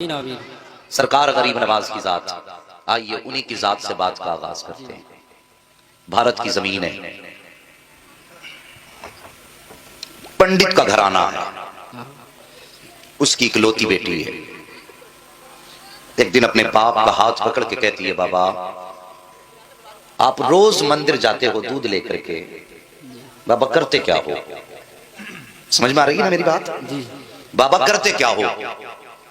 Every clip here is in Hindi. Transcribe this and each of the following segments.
आमीन। सरकार गरीब नवाज की जात, आइए उन्हीं की जात से बात का आगाज करते हैं। भारत की जमीन है, पंडित का घराना है, उसकी इकलौती बेटी है। एक दिन अपने बाप का हाथ पकड़ के कहती है, बाबा आप रोज मंदिर जाते हो दूध लेकर के, बाबा करते क्या हो? समझ में आ रही है ना मेरी बात? बाबा करते क्या हो?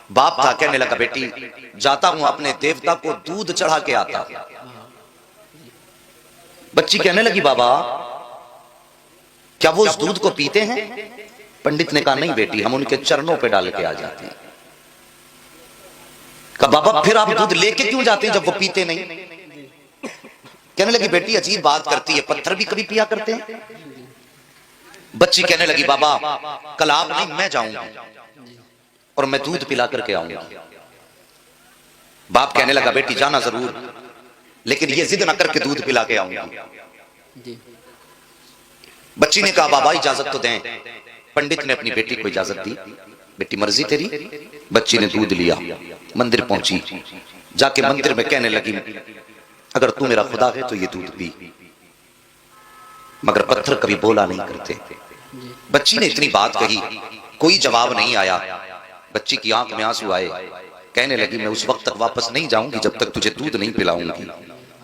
बाप था, कहने लगा बेटी जाता हूं अपने देवता को दूध चढ़ा के आता। बच्ची कहने लगी बाबा क्या वो उस दूध को पीते हैं? पंडित ने कहा नहीं बेटी, हम उनके चरणों पे डाल के आ जाते हैं। कहा बाबा फिर आप दूध लेके क्यों जाते हैं जब वो पीते नहीं? कहने लगी बेटी अजीब बात करती है, पत्थर भी कभी पिया करते हैं? बच्ची कहने लगी बाबा कल आप नहीं मैं जाऊंगा और मैं दूध पिला करके आऊंगा। बाप कहने लगा बेटी जाना जरूर, लेकिन ये जिद ना करके दूध पिला के आऊंगा। बच्ची ने कहा बाबा इजाजत तो दें। पंडित ने अपनी बेटी को इजाजत दी, बेटी मर्जी तेरी। बच्ची ने दूध लिया, मंदिर पहुंची, जाके मंदिर में कहने लगी अगर तू मेरा खुदा है तो ये दूध पी। मगर पत्थर कभी बोला नहीं करते। बच्ची ने इतनी बात कही, कोई जवाब नहीं आया। बच्ची की आंख में आंसू आए, कहने लगी मैं उस वक्त तक वापस नहीं जाऊंगी जब तक तुझे दूध नहीं पिलाऊंगी।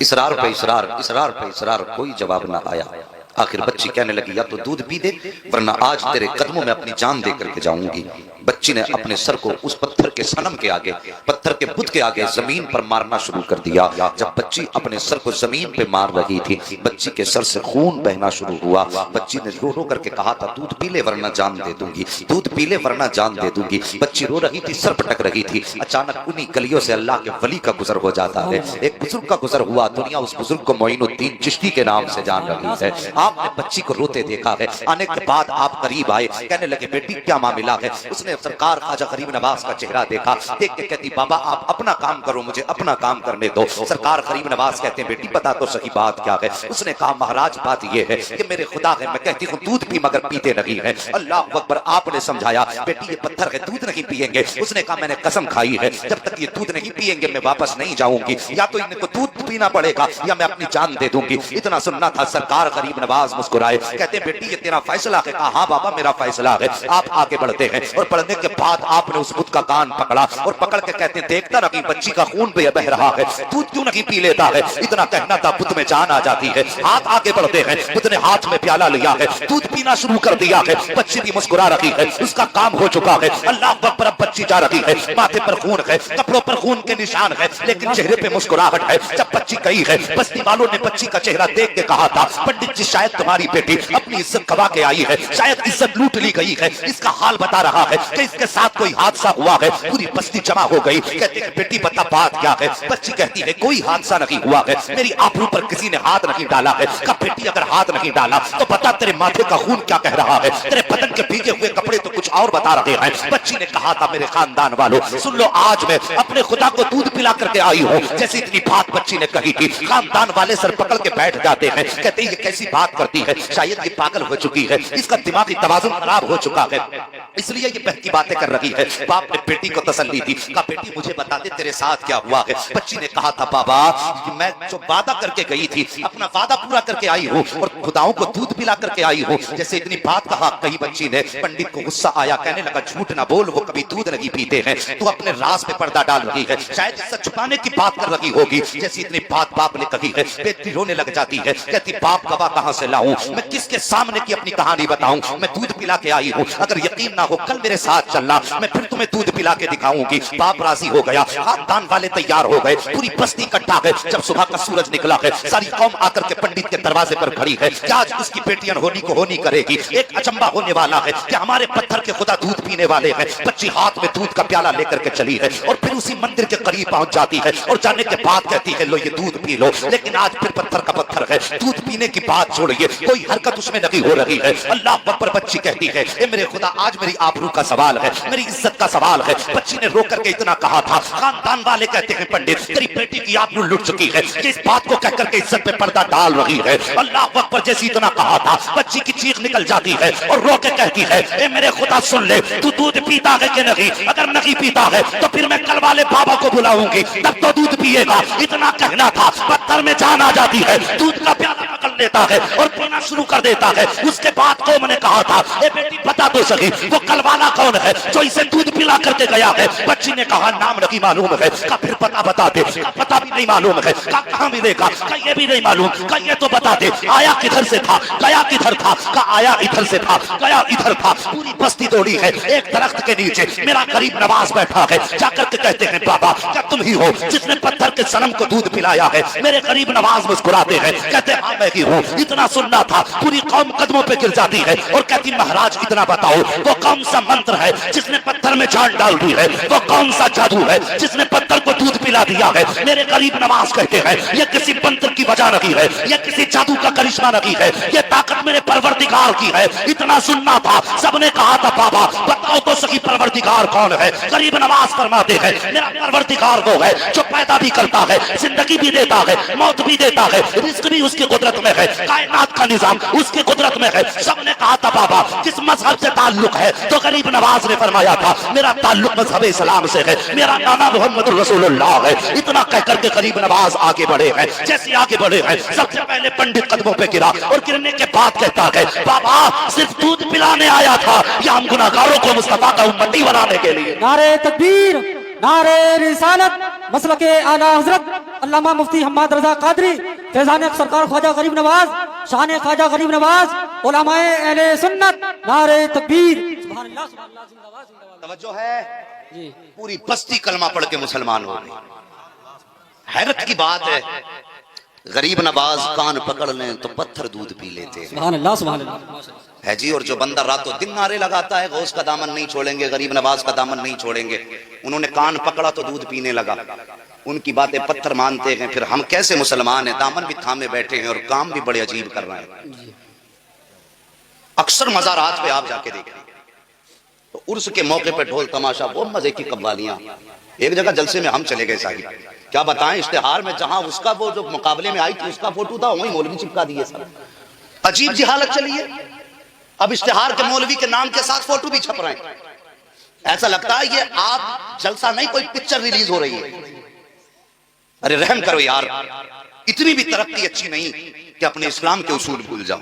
इसरार पे इसरार, इसरार पे इसरार, कोई जवाब ना आया। आखिर बच्ची कहने लगी या तो दूध पी दे वरना आज तेरे कदमों में अपनी जान दे करके जाऊंगी। बच्ची ने अपने सर को उस पत्थर के सनम के आगे, पत्थर के बुत के आगे जमीन पर मारना शुरू कर दिया। जब बच्ची अपने सर को जमीन पे मार रही थी, बच्ची के सर से खून बहना शुरू हुआ। बच्ची ने रो रो करके कहा था दूध पी ले वरना जान दे दूंगी, दूध पी ले वरना जान दे दूंगी। बच्ची रो रही थी, सर पटक रही थी। अचानक उन्हीं गलियों से अल्लाह के वली का गुजर हो जाता है। एक बुजुर्ग का गुजर हुआ, दुनिया उस बुजुर्ग को मोइनुद्दीन चिश्ती के नाम से जान रही है। आपने बच्ची को रोते देखा है। आने के बाद आप करीब आए, कहने लगे बेटी क्या मामला है? उसने सरकार ख्वाजा गरीब नवाज का चेहरा देखा, देख के कहती बाबा आप अपना काम करो, मुझे अपना काम करने दो। सरकार गरीब नवाज कहते हैं बेटी बता तो सही बात क्या है? उसने कहा महाराज बात ये है कि मेरे खुदा है, मैं कहती हूँ दूध पी मगर पीते नहीं है। अल्लाह अकबर। आपने समझाया बेटी ये पत्थर है, दूध नहीं पिएंगे। उसने कहा मैंने कसम खाई है जब तक ये दूध नहीं पिएंगे मैं वापस नहीं जाऊंगी, या तो इनको दूध पीना पड़ेगा या मैं अपनी जान दे दूंगी। इतना सुनना था। सरकार गरीब नवाज मुस्कुराए, कहते बेटी ये तेरा फैसला है? कहा हाँ बाबा मेरा फैसला है। आप आगे बढ़ते हैं और बढ़ने के बाद आपने उस बुत का कान पकड़ा और पकड़ के कहते हैं देखता नहीं बच्ची का खून बह रहा है, दूध क्यों नहीं पी लेता है? इतना कहना था, बुत में जान आ जाती है। हाथ आगे बढ़ते हैं, बुत ने हाथ में प्याला लिया है, दूध पीना शुरू कर दिया है। बच्ची भी मुस्कुरा रही है, उसका काम हो चुका है। अल्लाह अकबर। बच्ची जा रही है, माथे पर खून है, कपड़ों पर खून के निशान है, लेकिन चेहरे पे मुस्कुराहट है। जब बच्ची गई है, बस्ती वालों ने बच्ची का चेहरा देख के कहा था पंडित जी शायद तुम्हारी बेटी अपनी इज्जत गवा के आई है, शायद इज्जत लूट ली गई है। इसका हाल बता रहा है कि इसके साथ कोई हादसा हुआ है। पूरी बस्ती जमा हो गई, कहते हैं बेटी बता बात क्या है? बच्ची कहती है कोई हादसा नहीं हुआ है, मेरी आबरू पर किसी ने हाथ नहीं डाला है। कहा बेटी अगर हाथ नहीं डाला तो बता तेरे माथे का खून क्या कह रहा है? तेरे बदन के भीगे हुए कपड़े तो कुछ और बता रहे हैं। बच्ची ने कहा था मेरे खानदान वालों सुन लो, आज मैं अपने खुदा को दूध पिला करके आई हूँ। जैसे इतनी बात बच्ची ने कही थी, खानदान वाले सर पकड़ के बैठ जाते हैं, कहते हैं ये कैसी बात करती है? शायद ये पागल हो चुकी है, इसका दिमागी तवाजुन खराब हो चुका है, इसलिए ये बहकी बातें कर रही है। बाप ने बेटी को तसल्ली दी, कहा बेटी मुझे बता दे तेरे साथ क्या हुआ है? बच्ची ने कहा था बाबा कि मैं जो वादा करके गई थी अपना वादा पूरा करके आई हूँ और खुदाओं को दूध पिला करके आई हूँ। जैसे इतनी बात कही बच्ची ने, पंडित को गुस्सा आया, कहने लगा झूठ ना बोल, वो कभी दूध नहीं पीते हैं, तू अपने राज पे पर्दा डाल रही है, शायद इससे छुपाने की बात कर रही होगी। जैसी इतनी बात बाप ने कही है, बेटी रोने लग जाती है, कहती बाप गवाह कहां से लाऊं, मैं किसके सामने की अपनी कहानी बताऊं? मैं दूध पिला के आई हूँ, अगर यकीन ना हो कल मेरे साथ चलना, मैं फिर तुम्हें दूध पिला के दिखाऊंगी। बाप राजी हो गया, खानदान वाले तैयार हो गए, पूरी बस्ती इकट्ठा है। जब सुबह का सूरज निकला है, सारी कौम आकर के पंडित के दरवाजे पर खड़ी है कि आज उसकी बेटियां होनी को होनी करेगी। एक अचंबा होने वाला है कि हमारे पत्थर के खुदा दूध पीने वाले हैं। बच्ची हाथ में दूध का प्याला लेकर के चली है और फिर उसी मंदिर के करीब पहुंच जाती है और जाने के बाद कहती है लो ये दूध पी लो। लेकिन आज फिर पत्थर का पत्थर है, दूध पीने की बात छोड़िए, कोई हरकत उसमें लगी हो रही है। अल्लाह अकबर। बच्ची कहती है ए मेरे खुदा आज मेरी मेरी आबरू का सवाल है, मेरी इज्जत का सवाल है। बच्ची ने रो करके इतना कहा था, खानदान वाले कहते हैं पंडित तेरी बेटी की आबरू लुट चुकी है, ये इस बात को कहकर के इज्जत पे पर्दा डाल रही है। अल्लाह अकबर जैसी इतना कहा था, बच्ची की चीख निकल जाती है और रो के कहती है, ए मेरे खुदा सुन ले, तू दूध पीता है कि नहीं? अगर नहीं पीता है तो फिर मैं कल वाले बाबा को बुलाऊंगी, तब तो दूध पिएगा। इतना कहना था, पत्थर में जान आ जाती है, दूध का प्याला पकड़ लेता है और पीना शुरू कर देता है। उसके बाद को मैंने कहा था, ए बेटी बता तो सही वो कल वाला कौन है जो इसे दूध पिला करके गया है? बच्ची ने कहा नाम नहीं मालूम है। का फिर पता बता दे। का पता भी नहीं मालूम है। का कहां मिलेगा? का ये भी नहीं मालूम। का ये तो बता दे, आया किधर से था, गया किधर था? का आया इधर से था, गया इधर था। पूरी बस्ती दौड़ी है, एक दरख्त के नीचे मेरा गरीब नवाज बैठा है। जाकर के कहते हैं, बाबा क्या तुम ही हो जिसने पत्थर के सनम को दूध पिलाया है? मेरे गरीब नवाज मुस्कुराते हैं, कहते हैं हाँ मैं ही हूँ। इतना सुनना था, पूरी कौम कदमों पे गिर जाती है और कहती महाराज इतना बताओ, वो कौन सा मंत्र है जिसने पत्थर में जान डाल दी है? वो कौन सा जादू है जिसने पत्थर को दूध पिला दिया है? मेरे गरीब नवाज कहते हैं, ये किसी मंत्र की वजह नहीं है, ये किसी जादू का करिश्मा नहीं है, ये ताकत मेरे परवरदिगार की है। इतना सुनना था, सबने कहा था बाबा बताओ तो सही परवरदिगार कौन है? गरीब नवाज फरमाते हैं, मेरा परवरदिगार वो है जो पैदा भी करता है, जिंदगी भी देता है, मौत भी देता है, रिस्क भी उसकी कुदरत में है, कायनात का निजाम उसकी कुदरत में है। सबने कहा था बाबा किस मजहब से ताल्लुक है? तो गरीब नवाज ने फरमाया था, मेरा ताल्लुक मजहब इस्लाम से है, मेरा नाना मोहम्मद रसूलुल्लाह है। इतना कहकर के गरीब नवाज आगे बढ़े हैं। जैसे आगे बढ़े हैं, सबसे पहले पंडित कदमों पे गिरा और गिरने के बाद कहता है, बाबा सिर्फ दूध पिलाने आया था या हम गुनाहगारों को मुस्तफा का उम्मती बनाने के लिए? नारे तकबीर, नारे रिसालत, मसलके आला हजरत अल्लामा मुफ्ती हम्मद रजा कादरी, फैजान सरकार ख्वाजा गरीब नवाज, शान ख्वाजा गरीब नवाज, उलमाए अहले सुन्नत, नारे तकबीर। सुभान अल्लाह, सुभान अल्लाह, जिंदाबाद, जिंदाबाद। तवज्जो है जी, पूरी बस्ती कलमा पढ़ के मुसलमान हो गई। हैरत की बात है, गरीब नवाज कान पकड़ लें तो पत्थर दूध पी लेते हैं। सुभान अल्लाह, सुभान अल्लाह है जी। और जो बंदा रातों दिन नारे लगाता है, गौस का दामन नहीं छोड़ेंगे, गरीब नवाज का दामन नहीं छोड़ेंगे, उन्होंने कान पकड़ा तो दूध पीने लगा। उनकी बातें पत्थर मानते हैं, फिर हम कैसे मुसलमान हैं? दामन भी थामे बैठे हैं और काम भी बड़े अजीब कर रहे हैं। अक्सर मज़ारात पे आप जाके देखें तो उर्स के मौके पे ढोल तमाशा, वो मजे की कव्वालियां। एक जगह जलसे में हम चले गए साहिब, क्या बताएं, इश्तिहार में जहां उसका वो जो मुकाबले में आई थी उसका फोटो था, वहीं मौलवी चिपका दिए सब। अजीब जी हालत चली है। अब इश्तिहार के मौलवी के नाम के साथ फोटो भी छप रहे हैं। ऐसा लगता है ये आप जलसा नहीं, कोई पिक्चर रिलीज हो रही है। अरे रहम करो यार, इतनी भी तरक्की अच्छी नहीं कि अपने इस्लाम के उसूल भूल जाओ।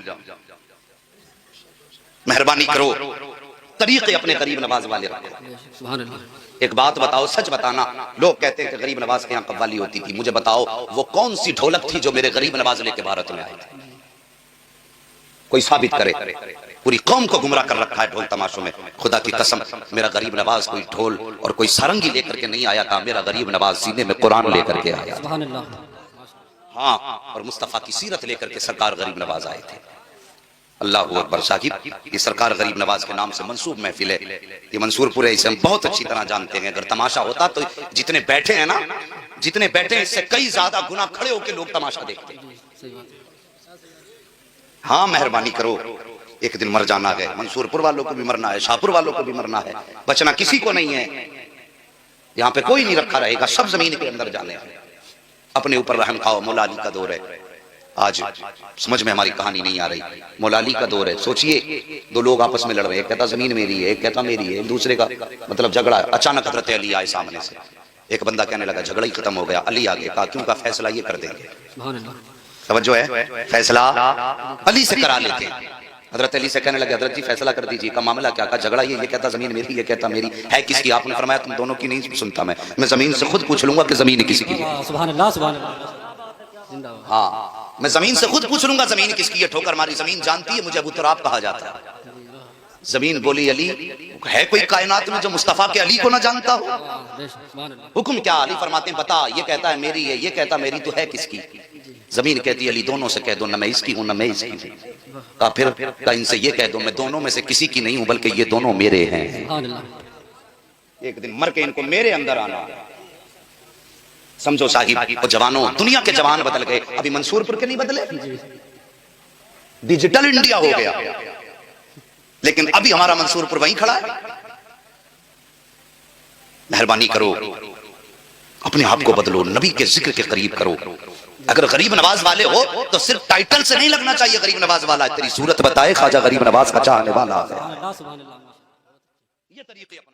मेहरबानी करो, तरीके अपने गरीब नवाज वाले रखो। एक बात बताओ, सच बताना, लोग कहते हैं कि गरीब नवाज के यहाँ कव्वाली होती थी, मुझे बताओ वो कौन सी ढोलक थी जो मेरे गरीब नवाज लेके भारत में आए थे? कोई साबित करे। पूरी कौम को गुमराह कर रखा है ढोल तमाशों में। खुदा की कसम, मेरा गरीब नवाज कोई ढोल और कोई सारंगी लेकर के नहीं आया था, मेरा गरीब नवाज सीने में कुरान लेकर के आया। हाँ, और मुस्तफा की सीरत लेकर के सरकार गरीब नवाज आए थे। अल्लाह अकबर। साहिब, ये सरकार गरीब नवाज के नाम से मंसूब महफिल है, ये मंसूरपुर है, इसे हम बहुत अच्छी तरह जानते हैं। अगर तमाशा होता तो जितने बैठे हैं ना, जितने बैठे हैं इससे कई ज्यादा गुना खड़े होकर लोग तमाशा देखते हैं। हाँ, मेहरबानी करो, एक दिन मर जाना है। मंसूरपुर वालों को भी मरना है, शाहपुर वालों को भी मरना है, बचना किसी को नहीं है। यहाँ पे कोई नहीं रखा रहेगा, सब जमीन के अंदर जाने हैं। अपने ऊपर रहम खाओ। मौला अली का दौर है, आज समझ में हमारी कहानी नहीं आ रही। मौला अली का दौर है, सोचिए दो लोग आपस में लड़ रहे हैं, एक कहता जमीन मेरी है, एक कहता मेरी है, एक दूसरे का मतलब झगड़ा। अचानक हजरत अली आए सामने से, एक बंदा कहने लगा झगड़ा ही खत्म हो गया। अली आगे कहा क्यों? का फैसला ये कर देंगे। समझो है, फैसला अली से करा लेते हैं। हजरत अली से कहने लगे हजरत जी फैसला कर दीजिए। का मामला क्या? का झगड़ा ये कहता जमीन मेरी, ये कहता मेरी है। किसकी? आपने फरमाया तुम दोनों की नहीं सुनता मैं जमीन से खुद पूछ लूंगा कि जमीन किसकी है। सुभान अल्लाह, सुभान अल्लाह। हाँ, मैं जमीन से खुद पूछ लूंगा जमीन किसकी है। ठोकर मारी, जमीन जानती है मुझे अबू तुराब कहा जाता है। जमीन बोली अली, है कोई कायनात में जो मुस्तफा के अली को ना जानता हो? हुक्म क्या? अली फरमाते हैं बता, ये कहता है मेरी है, ये कहता मेरी, तो है किसकी? जमीन कहती है अली दोनों से कह दो, न मैं इसकी हूं न मैं इसकी हूं। का फिर का इनसे ये कह दो मैं दोनों में से किसी की नहीं हूं, बल्कि ये दोनों मेरे हैं। एक दिन मर के इनको मेरे अंदर आना। समझो साहिब, वो जवानों, दुनिया के जवान बदल गए, अभी मंसूरपुर के नहीं बदले। डिजिटल इंडिया हो गया। लेकिन अभी हमारा मंसूरपुर वहीं खड़ा है। मेहरबानी करो, अपने आप को बदलो, नबी के जिक्र के करीब करो। अगर गरीब नवाज वाले हो तो सिर्फ टाइटल से नहीं लगना चाहिए गरीब नवाज वाला, तेरी सूरत बताए ख्वाजा गरीब नवाज का चाहने वाला है। सुभान अल्लाह, सुभान अल्लाह। ये तरीके अपना